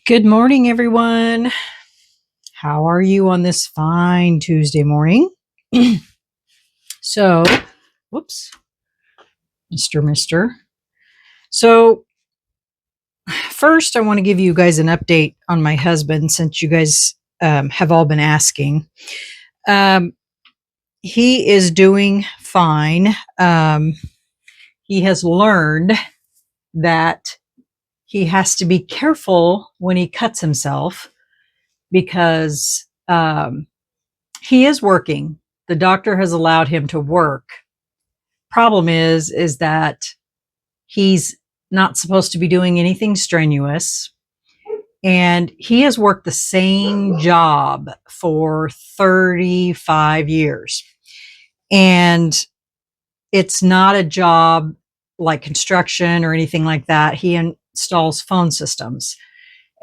Good morning, everyone. How are you on this fine Tuesday morning? So, whoops, Mister. So, first, I want to give you guys an update on my husband since you guys have all been asking. He is doing fine. He has learned that he has to be careful when he cuts himself because he is working. The doctor has allowed him to work. Problem is that he's not supposed to be doing anything strenuous, and he has worked the same job for 35 years. And it's not a job like construction or anything like that. He installs phone systems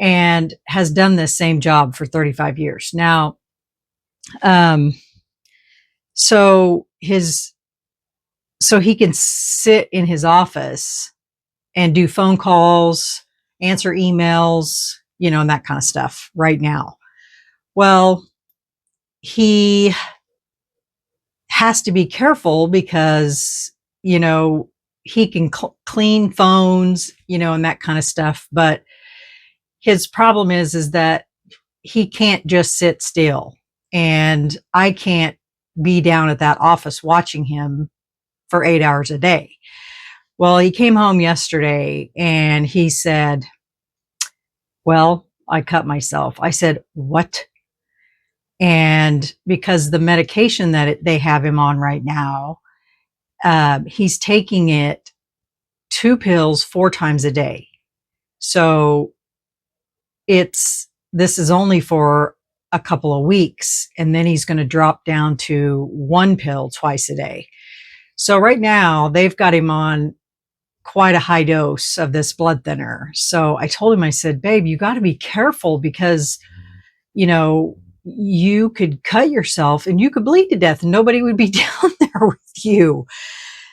and has done this same job for 35 years. Now, so he can sit in his office and do phone calls, answer emails, and that kind of stuff right now. Well, he has to be careful because, he can clean phones, and that kind of stuff. But his problem is that he can't just sit still, and I can't be down at that office watching him for 8 hours a day. Well, he came home yesterday and he said, well, I cut myself. I said, what? And because the medication that they have him on right now, he's taking it 2 pills 4 times a day. So this is only for a couple of weeks, and then he's going to drop down to 1 pill twice a day. So right now they've got him on quite a high dose of this blood thinner. So I told him, I said, babe, you got to be careful because, you could cut yourself and you could bleed to death and nobody would be down there with you.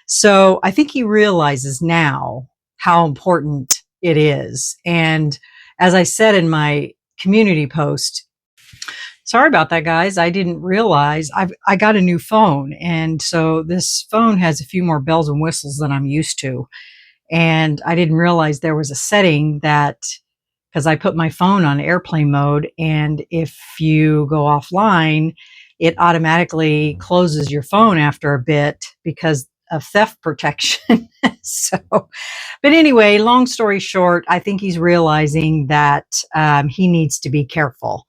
So I think he realizes now how important it is. And as I said in my community post, sorry about that, guys. I didn't realize I got a new phone. And so this phone has a few more bells and whistles than I'm used to. And I didn't realize there was a setting that, because I put my phone on airplane mode, and if you go offline, it automatically closes your phone after a bit because of theft protection. But anyway, long story short, I think he's realizing that he needs to be careful.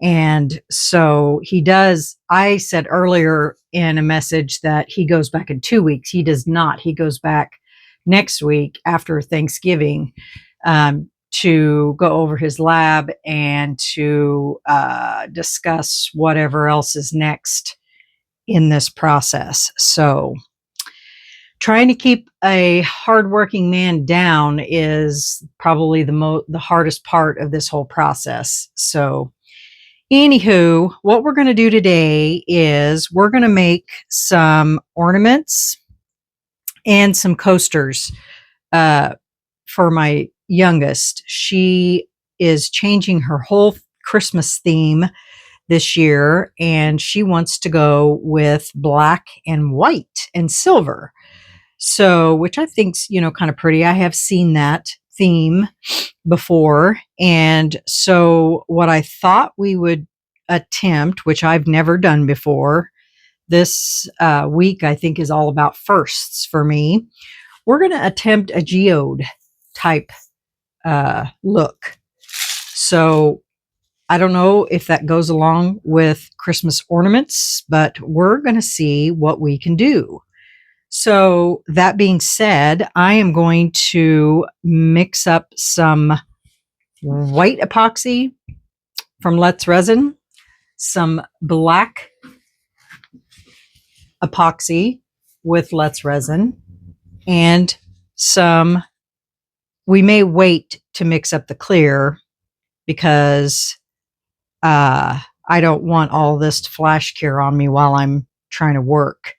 And so he does. I said earlier in a message that he goes back in 2 weeks. He does not. He goes back next week after Thanksgiving to go over his lab and to discuss whatever else is next in this process. So trying to keep a hardworking man down is probably the hardest part of this whole process. So anywho, what we're going to do today is we're going to make some ornaments and some coasters for my youngest. She is changing her whole Christmas theme this year, and she wants to go with black and white and silver. So, which I think's, kind of pretty. I have seen that theme before. And so what I thought we would attempt, which I've never done before, this week, I think is all about firsts for me. We're going to attempt a geode type look. So I don't know if that goes along with Christmas ornaments, but we're going to see what we can do. So that being said, I am going to mix up some white epoxy from Let's Resin, some black epoxy with Let's Resin, and we may wait to mix up the clear because I don't want all this to flash cure on me while I'm trying to work.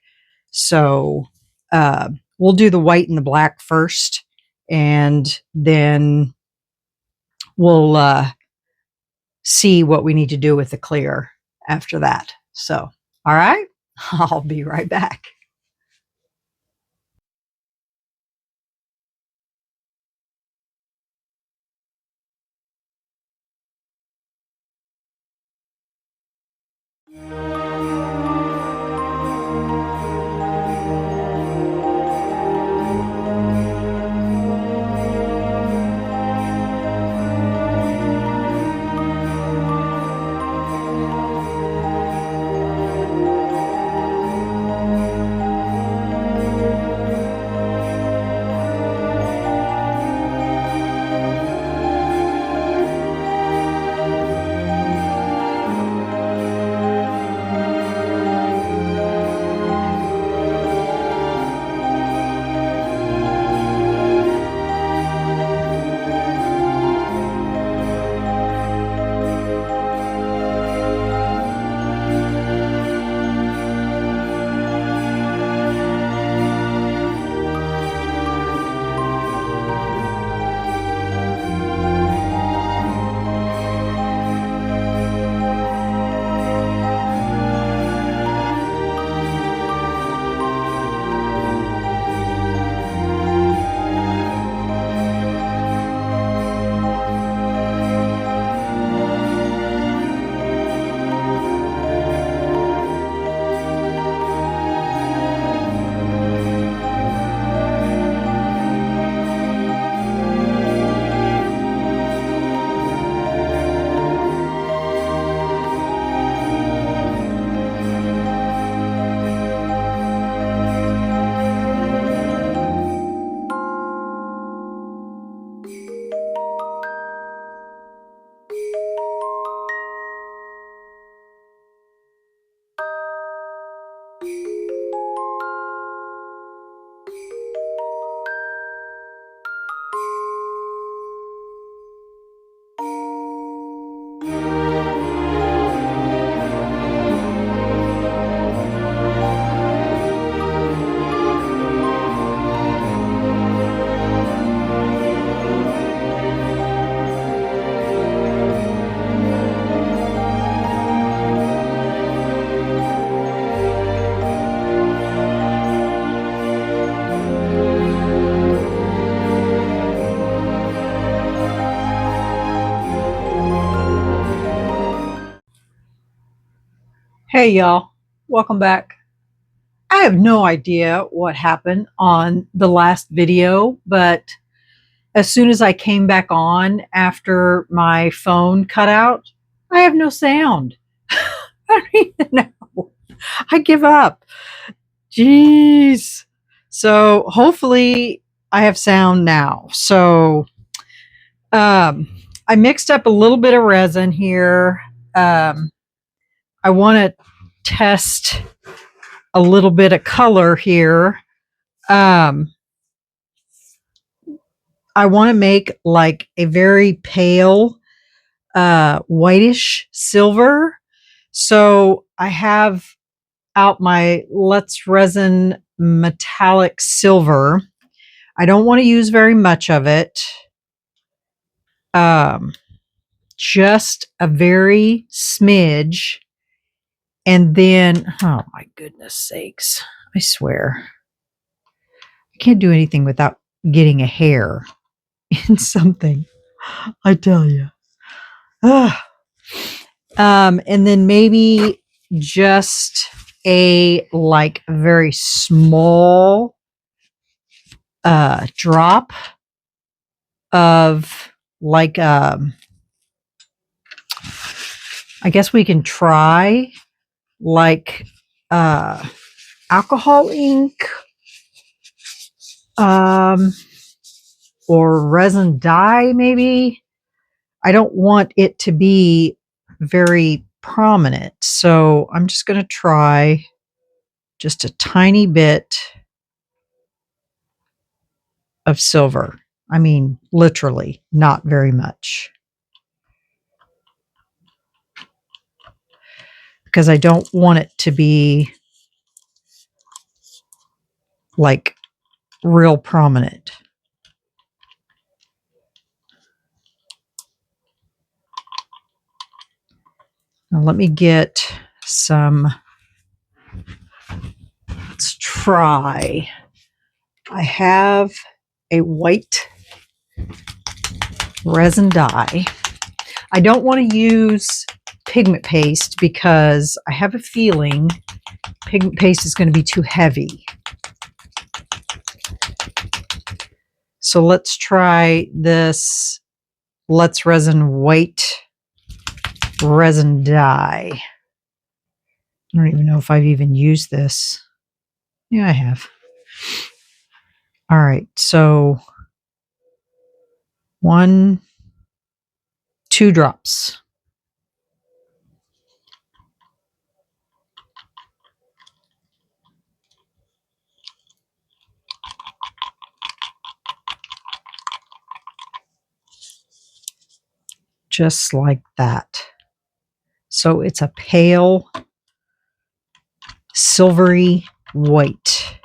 So we'll do the white and the black first, and then we'll see what we need to do with the clear after that. So, all right, I'll be right back. Hey y'all, welcome back. I have no idea what happened on the last video, but as soon as I came back on after my phone cut out, I have no sound. I don't even know. I give up. Jeez. So hopefully I have sound now. So I mixed up a little bit of resin here. I want to test a little bit of color here. Um, I want to make like a very pale, whitish silver. So I have out my Let's Resin metallic silver. I don't want to use very much of it. Um, just a very smidge. And then, oh my goodness sakes, I swear. I can't do anything without getting a hair in something. I tell you. And then maybe just a like very small drop of like I guess we can try like alcohol ink or resin dye maybe. I don't want it to be very prominent, so I'm just going to try just a tiny bit of silver. I mean, literally, not very much. Because I don't want it to be like real prominent. Now let me get some. Let's try. I have a white resin dye. I don't want to use pigment paste because I have a feeling pigment paste is going to be too heavy. So let's try this Let's Resin white resin dye. I don't even know if I've even used this. Yeah, I have. All right, so 1, 2 drops. Just like that. So it's a pale silvery white.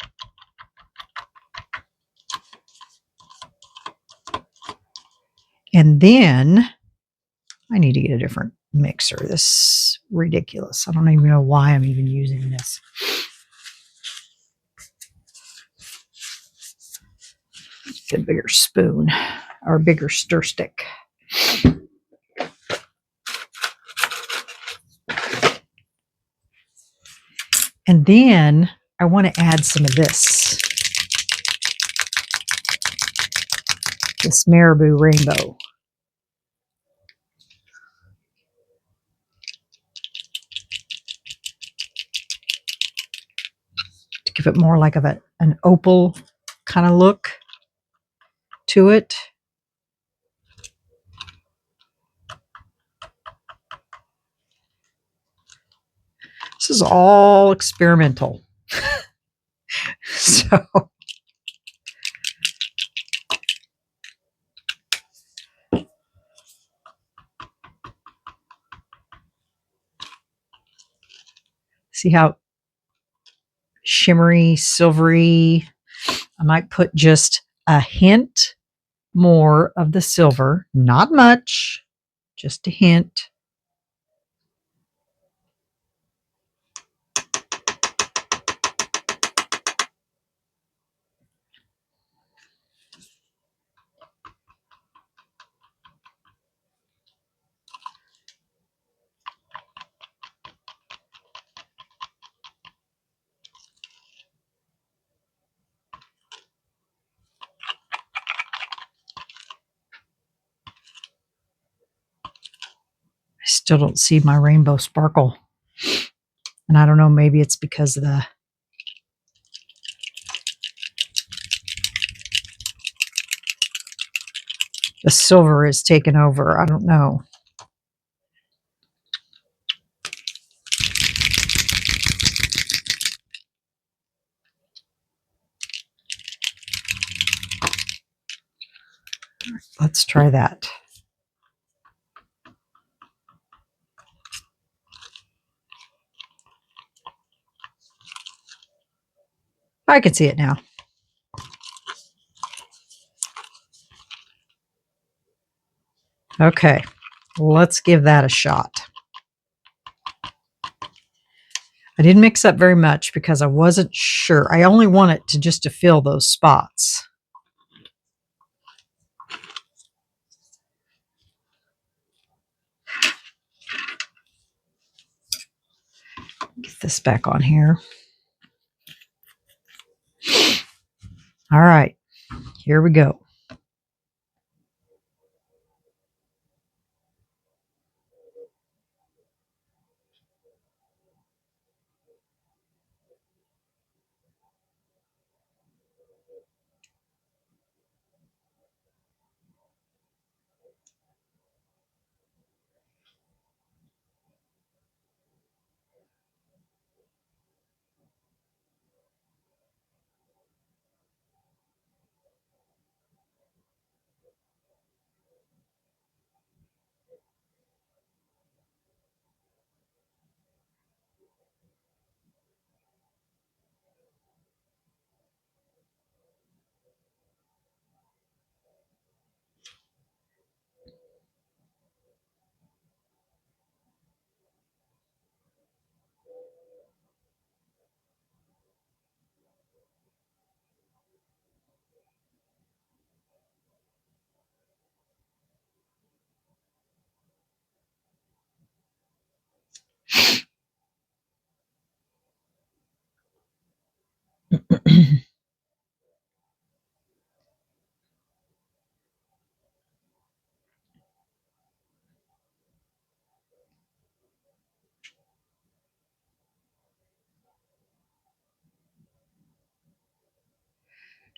And then I need to get a different mixer. This is ridiculous. I don't even know why I'm even using this. Get a bigger spoon or a bigger stir stick. And then I want to add some of this Marabou Rainbow. To give it more like an opal kind of look to it. This is all experimental. So see how shimmery, silvery. I might put just a hint more of the silver, not much, just a hint. I still don't see my rainbow sparkle. And I don't know, maybe it's because the silver is taken over. I don't know. Let's try that. I can see it now. Okay, let's give that a shot. I didn't mix up very much because I wasn't sure. I only want it to fill those spots. Get this back on here. All right, here we go.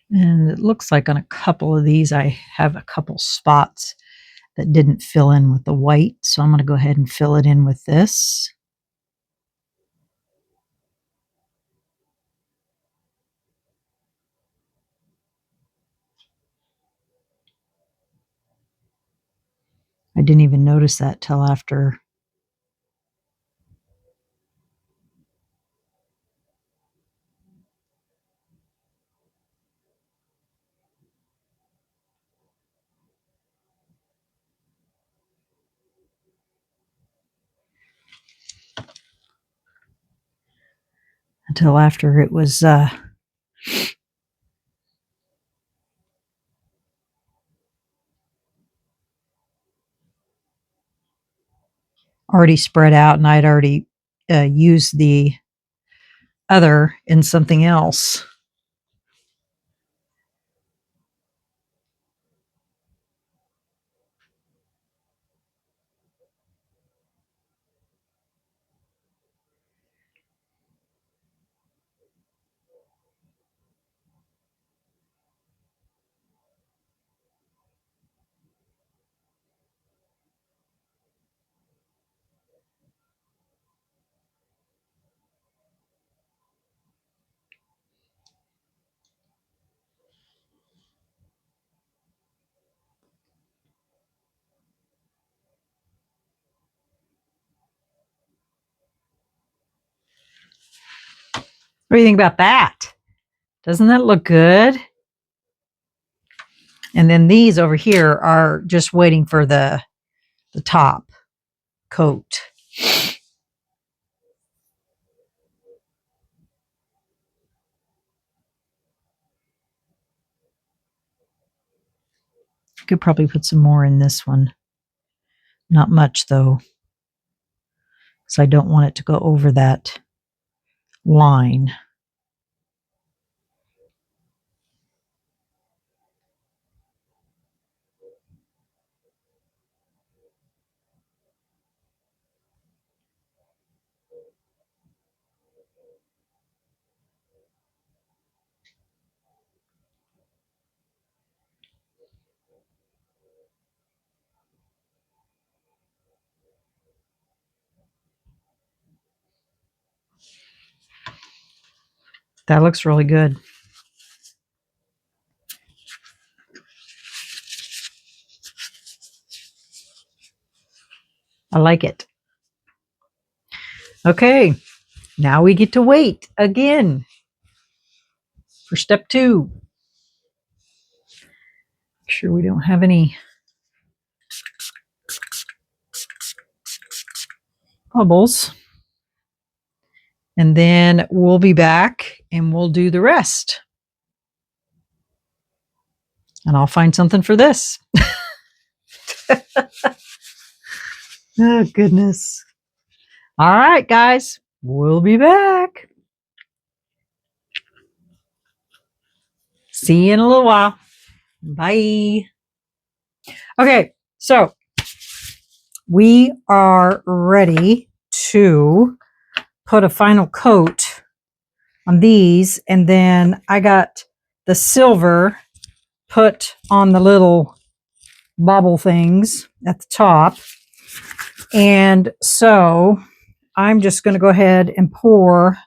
And it looks like on a couple of these, I have a couple spots that didn't fill in with the white. So I'm going to go ahead and fill it in with this. I didn't even notice that till after. Until after it was already spread out, and I'd already used the other in something else. What do you think about that? Doesn't that look good? And then these over here are just waiting for the top coat. Could probably put some more in this one. Not much though, because I don't want it to go over that line. That looks really good. I like it. Okay, now we get to wait again for step 2. Make sure we don't have any bubbles. And then we'll be back and we'll do the rest. And I'll find something for this. Oh, goodness. All right, guys, we'll be back. See you in a little while. Bye. Okay, so we are ready to put a final coat on these, and then I got the silver put on the little bobble things at the top. And so I'm just going to go ahead and pour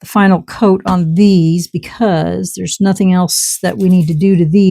the final coat on these because there's nothing else that we need to do to these.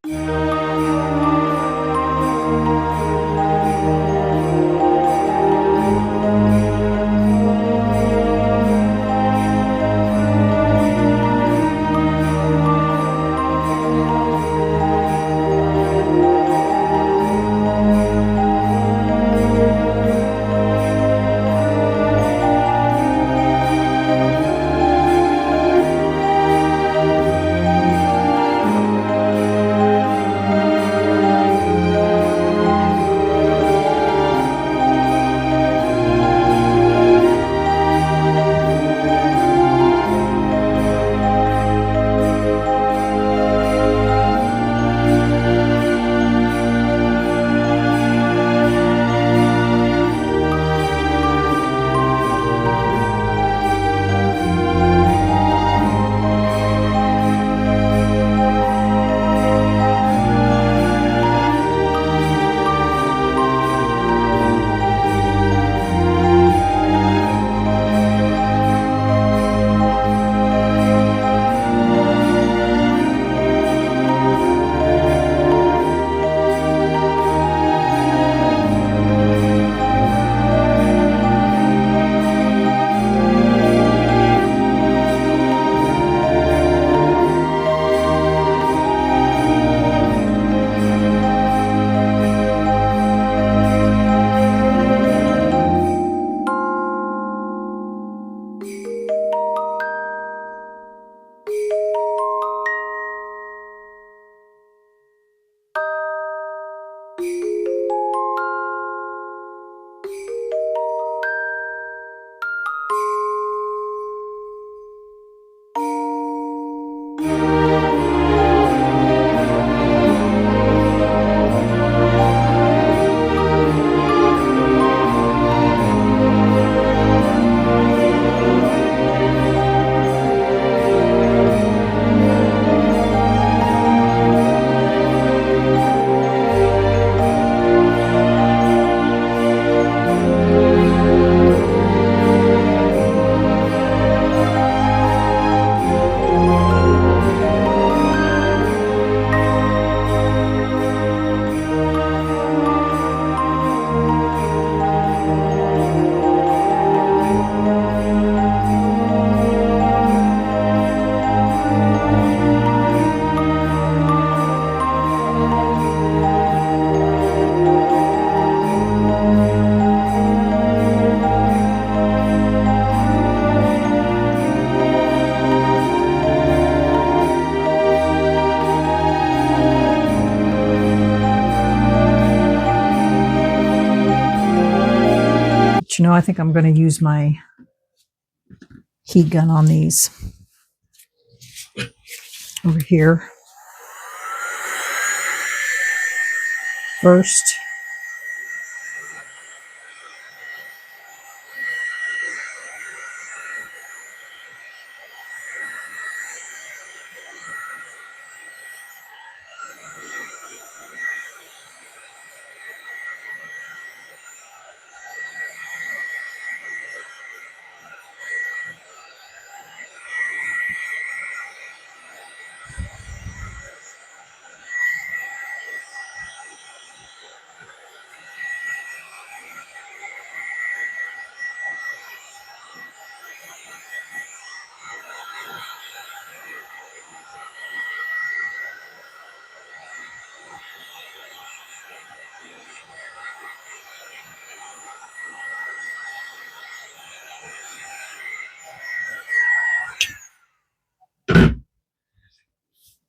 know, I think I'm going to use my heat gun on these over here first.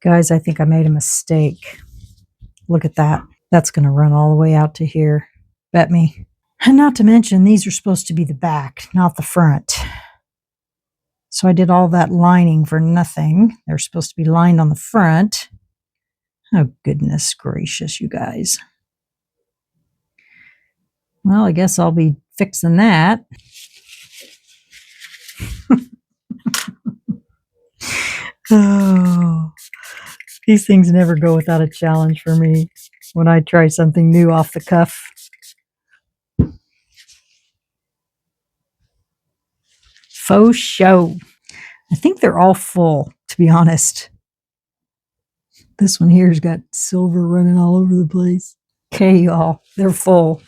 Guys, I think I made a mistake. Look at that. That's going to run all the way out to here. Bet me. And not to mention, these are supposed to be the back, not the front. So I did all that lining for nothing. They're supposed to be lined on the front. Oh, goodness gracious, you guys. Well, I guess I'll be fixing that. Oh, these things never go without a challenge for me when I try something new off the cuff. Faux show. I think they're all full, to be honest. This one here's got silver running all over the place. Okay, y'all, they're full.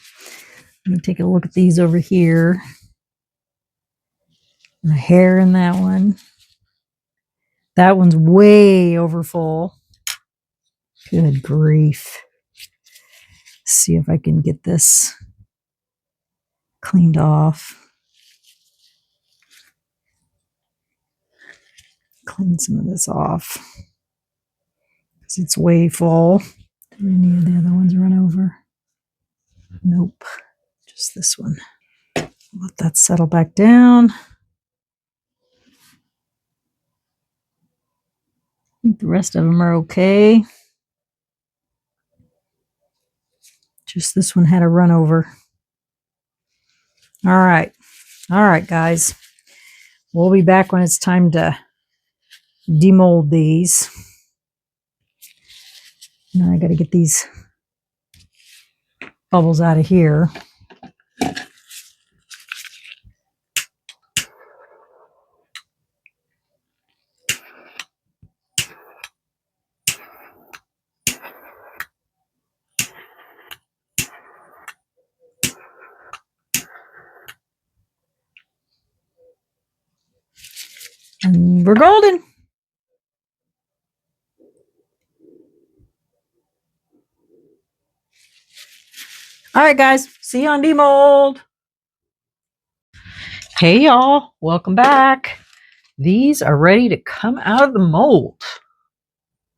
Let me take a look at these over here. The hair in that one. That one's way over full. Good grief. Let's see if I can get this cleaned off. Clean some of this off because it's way full. Do any of the other ones run over? Nope, just this one. Let that settle back down. I think the rest of them are okay. Just this one had a run over. All right, guys. We'll be back when it's time to demold these. Now I got to get these bubbles out of here. And we're golden. All right, guys. See you on demold. Hey, y'all. Welcome back. These are ready to come out of the mold.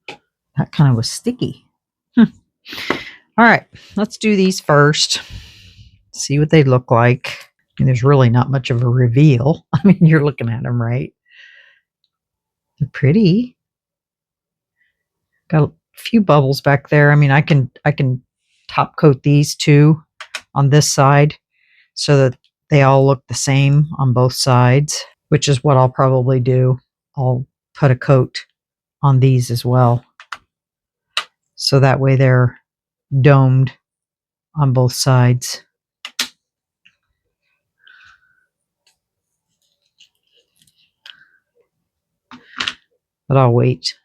That kind of was sticky. All right. Let's do these first. See what they look like. And there's really not much of a reveal. I mean, you're looking at them, right? They're pretty. Got a few bubbles back there. I mean, I can top coat these two on this side so that they all look the same on both sides, which is what I'll probably do. I'll put a coat on these as well. So that way they're domed on both sides. But I'll wait.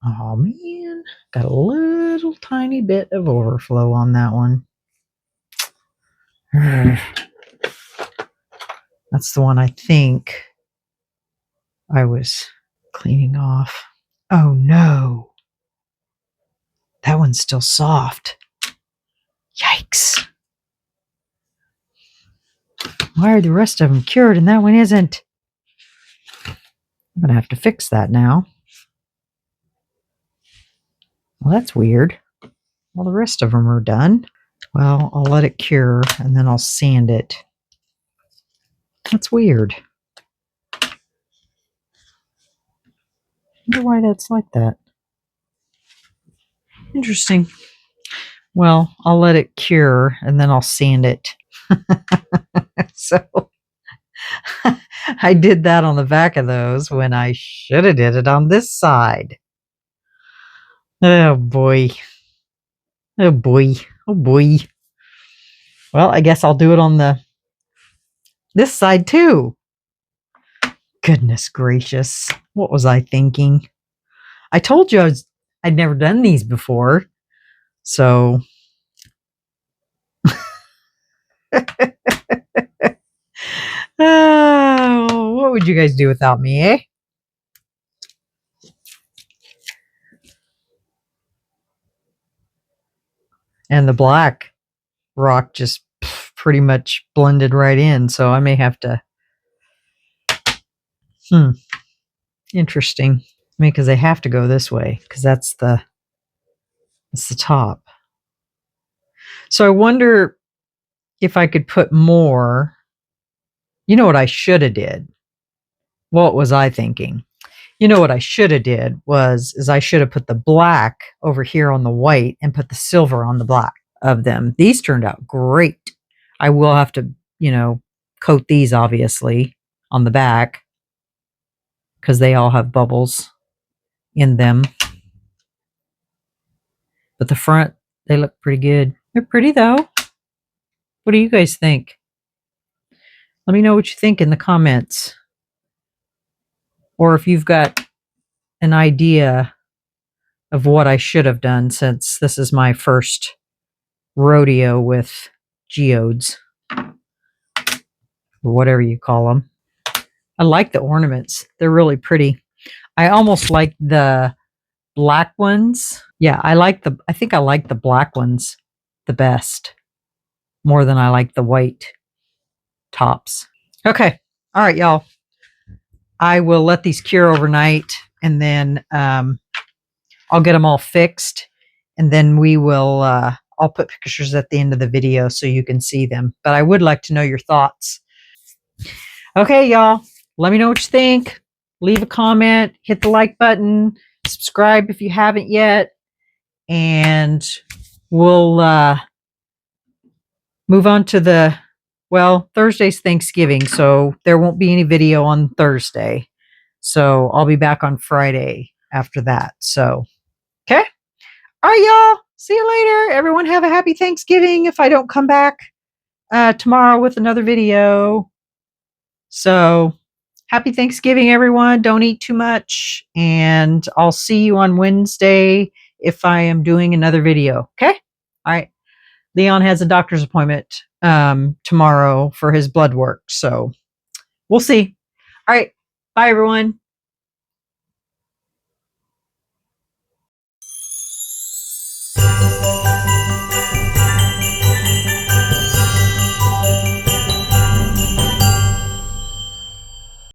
Oh man, got a little tiny bit of overflow on that one. That's the one I think I was cleaning off. Oh no. That one's still soft. Yikes. Why are the rest of them cured and that one isn't? I'm going to have to fix that now. Well, that's weird. Well, the rest of them are done. Well, I'll let it cure and then I'll sand it. That's weird. I wonder why that's like that. Interesting. Well, I'll let it cure and then I'll sand it. So I did that on the back of those when I should have did it on this side. Oh boy. Oh boy. Oh boy. Well, I guess I'll do it on this side too. Goodness gracious. What was I thinking? I told you I'd never done these before. So what would you guys do without me, eh? And the black rock just pretty much blended right in, so I may have to interesting. I mean, because they have to go this way because that's the top. So I wonder if I could put more. You know what I should have did? What was I thinking? You know what I should have did is I should have put the black over here on the white and put the silver on the black of them. These turned out great. I will have to, coat these obviously on the back because they all have bubbles in them. But the front, they look pretty good. They're pretty though. What do you guys think? Let me know what you think in the comments. Or if you've got an idea of what I should have done, since this is my first rodeo with geodes, or whatever you call them. I like the ornaments. They're really pretty. I almost like the black ones. Yeah, I think I like the black ones the best, more than I like the white tops. Okay. All right, y'all. I will let these cure overnight, and then I'll get them all fixed, and then we will I'll put pictures at the end of the video so you can see them. But I would like to know your thoughts. Okay, y'all. Let me know what you think. Leave a comment, hit the like button, subscribe if you haven't yet, and we'll move on to Thursday's Thanksgiving, so there won't be any video on Thursday. So I'll be back on Friday after that. So, okay. All right, y'all. See you later. Everyone have a happy Thanksgiving if I don't come back tomorrow with another video. So, happy Thanksgiving, everyone. Don't eat too much. And I'll see you on Wednesday if I am doing another video. Okay? All right. Leon has a doctor's appointment tomorrow for his blood work. So, we'll see. All right. Bye, everyone.